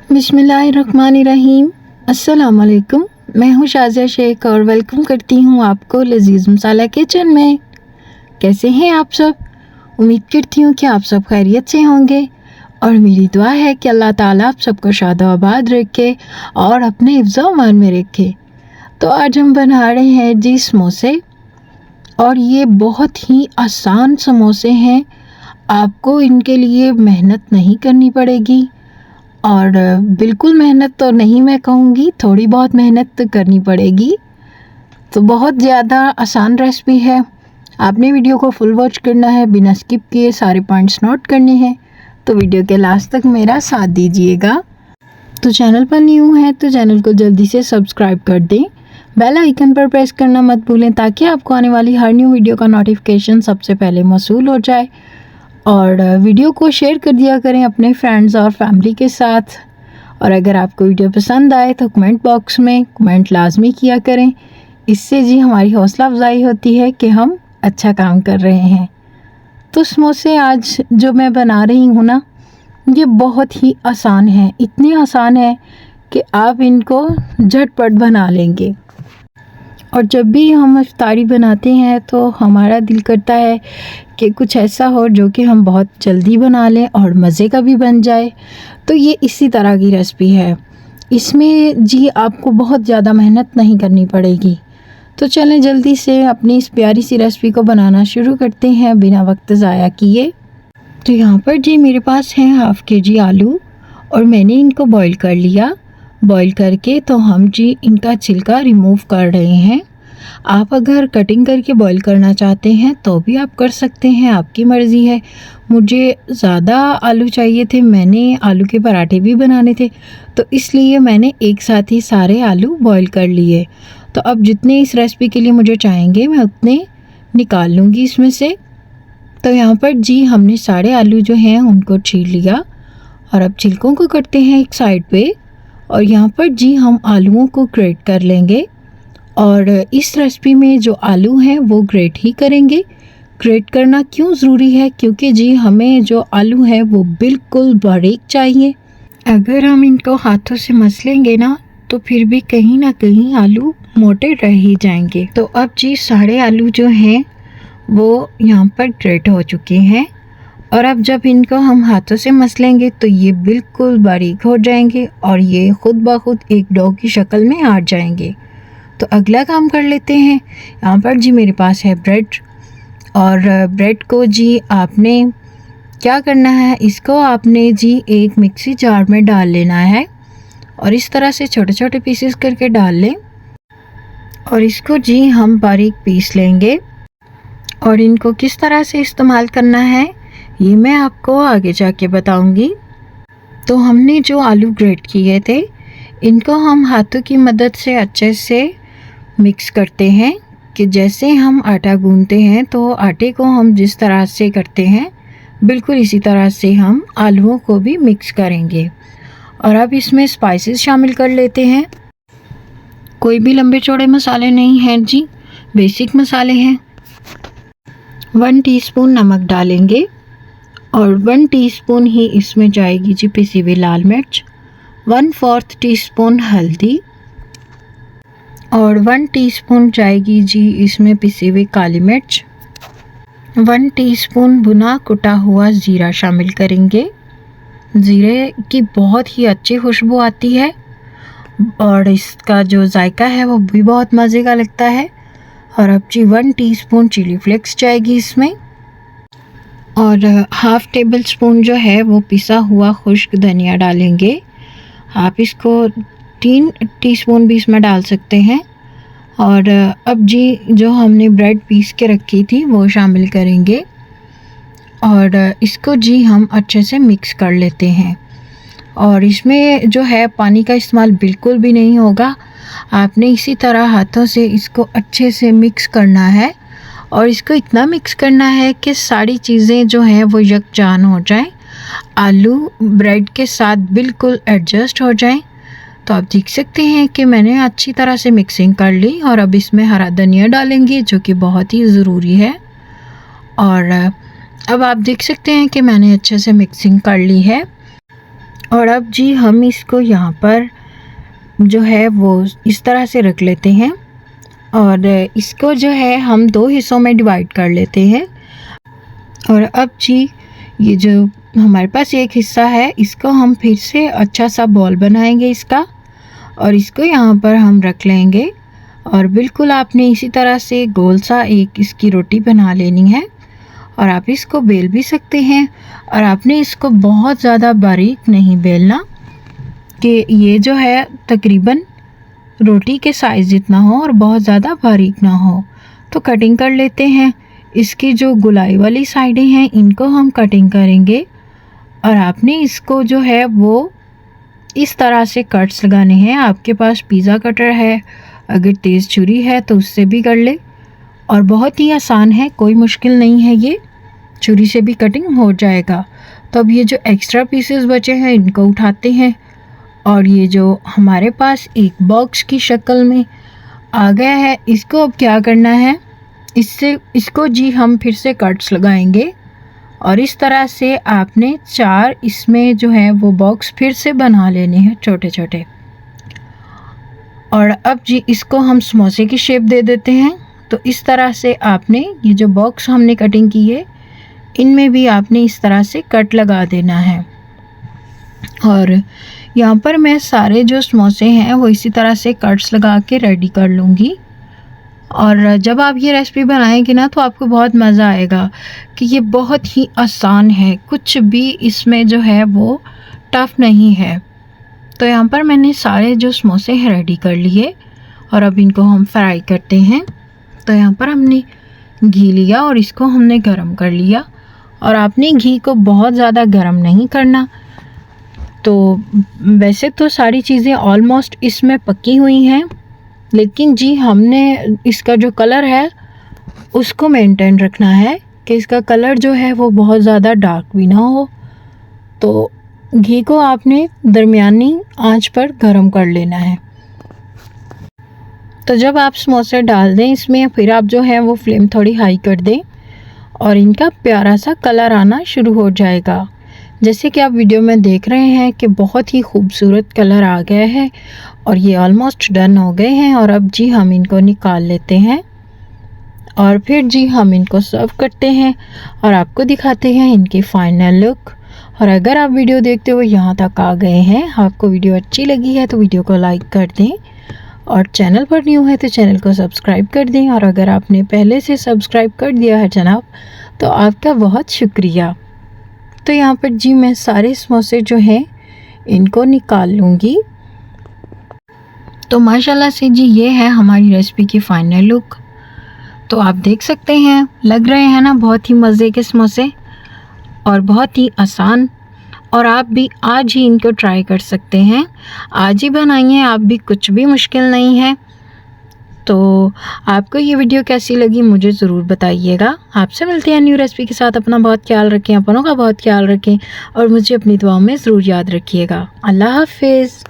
बिस्मिल्लाहिर्रहमानिर्रहीम। अस्सलाम वालेकुम। मैं हूँ शाज़िया शेख और वेलकम करती हूँ आपको लजीज़ मसाला किचन में। कैसे हैं आप सब? उम्मीद करती हूँ कि आप सब खैरियत से होंगे और मेरी दुआ है कि अल्लाह ताला आप सबको शादोआबाद रखे और अपने हिफ्ज़-ओ-अमान में रखे। तो आज हम बना रहे हैं जी समोसे, और ये बहुत ही आसान समोसे हैं। आपको इनके लिए मेहनत नहीं करनी पड़ेगी, और बिल्कुल मेहनत तो नहीं मैं कहूँगी, थोड़ी बहुत मेहनत तो करनी पड़ेगी। तो बहुत ज़्यादा आसान रेसिपी है। आपने वीडियो को फुल वॉच करना है, बिना स्किप किए सारे पॉइंट्स नोट करने हैं। तो वीडियो के लास्ट तक मेरा साथ दीजिएगा। तो चैनल पर न्यू है तो चैनल को जल्दी से सब्सक्राइब कर दें, बेल आइकन पर प्रेस करना मत भूलें ताकि आपको आने वाली हर न्यू वीडियो का नोटिफिकेशन सबसे पहले मौसूल हो जाए। और वीडियो को शेयर कर दिया करें अपने फ्रेंड्स और फैमिली के साथ। और अगर आपको वीडियो पसंद आए तो कमेंट बॉक्स में कमेंट लाजमी किया करें। इससे जी हमारी हौसला अफजाई होती है कि हम अच्छा काम कर रहे हैं। तो समोसे आज जो मैं बना रही हूँ ना, ये बहुत ही आसान है। इतने आसान है कि आप इनको झटपट बना लेंगे। और जब भी हम इफ्तारी बनाते हैं तो हमारा दिल करता है कि कुछ ऐसा हो जो कि हम बहुत जल्दी बना लें और मज़े का भी बन जाए। तो ये इसी तरह की रेसिपी है। इसमें जी आपको बहुत ज़्यादा मेहनत नहीं करनी पड़ेगी। तो चलें जल्दी से अपनी इस प्यारी सी रेसिपी को बनाना शुरू करते हैं बिना वक्त ज़ाया किए। तो यहाँ पर जी मेरे पास है हाफ़ kg आलू, और मैंने इनको बॉईल कर लिया। बॉईल करके तो हम जी इनका छिलका रिमूव कर रहे हैं। आप अगर कटिंग करके बॉईल करना चाहते हैं तो भी आप कर सकते हैं, आपकी मर्ज़ी है। मुझे ज़्यादा आलू चाहिए थे, मैंने आलू के पराठे भी बनाने थे, तो इसलिए मैंने एक साथ ही सारे आलू बॉईल कर लिए। तो अब जितने इस रेसिपी के लिए मुझे चाहेंगे मैं उतने निकाल लूँगी इसमें से। तो यहाँ पर जी हमने सारे आलू जो हैं उनको छील लिया, और अब छिलकों को करते हैं एक साइड पे। और यहाँ पर जी हम आलूओं को ग्रेट कर लेंगे, और इस रेसिपी में जो आलू हैं वो ग्रेट ही करेंगे। ग्रेट करना क्यों ज़रूरी है? क्योंकि जी हमें जो आलू है वो बिल्कुल बारीक चाहिए। अगर हम इनको हाथों से मसलेंगे ना तो फिर भी कहीं ना कहीं आलू मोटे रह ही जाएंगे। तो अब जी सारे आलू जो हैं वो यहाँ पर ग्रेट हो चुके हैं, और अब जब इनको हम हाथों से मसलेंगे तो ये बिल्कुल बारीक हो जाएंगे और ये खुद ब खुद एक डो की शक्ल में आ जाएंगे। तो अगला काम कर लेते हैं। यहाँ पर जी मेरे पास है ब्रेड, और ब्रेड को जी आपने क्या करना है, इसको आपने जी एक मिक्सी जार में डाल लेना है, और इस तरह से छोटे छोटे पीसेस करके डाल लें। और इसको जी हम बारीक पीस लेंगे, और इनको किस तरह से इस्तेमाल करना है ये मैं आपको आगे जाके बताऊंगी। तो हमने जो आलू ग्रेट किए थे इनको हम हाथों की मदद से अच्छे से मिक्स करते हैं, कि जैसे हम आटा गूंथते हैं तो आटे को हम जिस तरह से करते हैं बिल्कुल इसी तरह से हम आलूओं को भी मिक्स करेंगे। और अब इसमें स्पाइसेस शामिल कर लेते हैं। कोई भी लंबे चौड़े मसाले नहीं हैं जी, बेसिक मसाले हैं। 1 टीस्पून नमक डालेंगे, और 1 टीस्पून ही इसमें जाएगी जी पिसी हुई लाल मिर्च। 1/4 टीस्पून हल्दी, और 1 टीस्पून जाएगी जी इसमें पिसी हुई काली मिर्च। 1 टीस्पून भुना कुटा हुआ ज़ीरा शामिल करेंगे। ज़ीरे की बहुत ही अच्छी खुशबू आती है, और इसका जो जायका है वो भी बहुत मज़े का लगता है। और अब जी 1 टीस्पून चिली फ्लेक्स जाएगी इसमें, और हाफ़ टेबल स्पून जो है वो पिसा हुआ खुश्क धनिया डालेंगे। आप इसको 3 टीस्पून भी इसमें डाल सकते हैं। और अब जी जो हमने ब्रेड पीस के रखी थी वो शामिल करेंगे, और इसको जी हम अच्छे से मिक्स कर लेते हैं। और इसमें जो है पानी का इस्तेमाल बिल्कुल भी नहीं होगा। आपने इसी तरह हाथों से इसको अच्छे से मिक्स करना है, और इसको इतना मिक्स करना है कि सारी चीज़ें जो हैं वो यकजान हो जाएं, आलू ब्रेड के साथ बिल्कुल एडजस्ट हो जाएं। तो आप देख सकते हैं कि मैंने अच्छी तरह से मिक्सिंग कर ली, और अब इसमें हरा धनिया डालेंगे जो कि बहुत ही ज़रूरी है। और अब आप देख सकते हैं कि मैंने अच्छे से मिक्सिंग कर ली है। और अब जी हम इसको यहाँ पर जो है वो इस तरह से रख लेते हैं और इसको जो है हम 2 हिस्सों में डिवाइड कर लेते हैं। और अब जी ये जो हमारे पास एक हिस्सा है इसको हम फिर से अच्छा सा बॉल बनाएंगे इसका, और इसको यहाँ पर हम रख लेंगे। और बिल्कुल आपने इसी तरह से गोल सा एक इसकी रोटी बना लेनी है, और आप इसको बेल भी सकते हैं। और आपने इसको बहुत ज़्यादा बारीक नहीं बेलना कि ये जो है तकरीबन रोटी के साइज़ जितना हो और बहुत ज़्यादा बारीक ना हो। तो कटिंग कर लेते हैं। इसकी जो गुलाई वाली साइडें हैं इनको हम कटिंग करेंगे, और आपने इसको जो है वो इस तरह से कट्स लगाने हैं। आपके पास पिज़्ज़ा कटर है, अगर तेज़ छुरी है तो उससे भी कर ले, और बहुत ही आसान है, कोई मुश्किल नहीं है, ये छुरी से भी कटिंग हो जाएगा। तो अब ये जो एक्स्ट्रा पीसेस बचे हैं इनको उठाते हैं, और ये जो हमारे पास एक बॉक्स की शक्ल में आ गया है इसको अब क्या करना है, इसको जी हम फिर से कट्स लगाएंगे, और इस तरह से आपने 4 इसमें जो है वो बॉक्स फिर से बना लेने हैं छोटे छोटे। और अब जी इसको हम समोसे की शेप दे देते हैं। तो इस तरह से आपने ये जो बॉक्स हमने कटिंग की है इनमें भी आपने इस तरह से कट लगा देना है। और यहाँ पर मैं सारे जो समोसे हैं वो इसी तरह से कट्स लगा के रेडी कर लूँगी। और जब आप ये रेसिपी बनाएंगे ना तो आपको बहुत मज़ा आएगा कि ये बहुत ही आसान है, कुछ भी इसमें जो है वो टफ़ नहीं है। तो यहाँ पर मैंने सारे जो समोसे हैं रेडी कर लिए, और अब इनको हम फ्राई करते हैं। तो यहाँ पर हमने घी लिया और इसको हमने गरम कर लिया, और आपने घी को बहुत ज़्यादा गरम नहीं करना। तो वैसे तो सारी चीज़ें ऑलमोस्ट इसमें पकी हुई हैं, लेकिन जी हमने इसका जो कलर है उसको मेंटेन रखना है कि इसका कलर जो है वो बहुत ज़्यादा डार्क भी ना हो। तो घी को आपने दरमियानी आंच पर गरम कर लेना है। तो जब आप समोसे डाल दें इसमें, फिर आप जो है वो फ्लेम थोड़ी हाई कर दें, और इनका प्यारा सा कलर आना शुरू हो जाएगा। जैसे कि आप वीडियो में देख रहे हैं कि बहुत ही खूबसूरत कलर आ गया है, और ये ऑलमोस्ट डन हो गए हैं। और अब जी हम इनको निकाल लेते हैं, और फिर जी हम इनको सर्व करते हैं और आपको दिखाते हैं इनकी फाइनल लुक। और अगर आप वीडियो देखते हुए यहाँ तक आ गए हैं, आपको वीडियो अच्छी लगी है तो वीडियो को लाइक कर दें, और चैनल पर न्यू है तो चैनल को सब्सक्राइब कर दें। और अगर आपने पहले से सब्सक्राइब कर दिया है जनाब तो आपका बहुत शुक्रिया। तो यहाँ पर जी मैं सारे समोसे जो हैं इनको निकाल लूँगी। तो माशाल्लाह से जी ये है हमारी रेसिपी की फ़ाइनल लुक। तो आप देख सकते हैं, लग रहे हैं ना बहुत ही मज़े के समोसे, और बहुत ही आसान। और आप भी आज ही इनको ट्राई कर सकते हैं, आज ही बनाइए, आप भी, कुछ भी मुश्किल नहीं है। तो आपको ये वीडियो कैसी लगी मुझे ज़रूर बताइएगा। आपसे मिलते हैं न्यू रेसिपी के साथ। अपना बहुत ख्याल रखें, अपनों का बहुत ख्याल रखें, और मुझे अपनी दुआओं में ज़रूर याद रखिएगा। अल्लाह हाफिज़।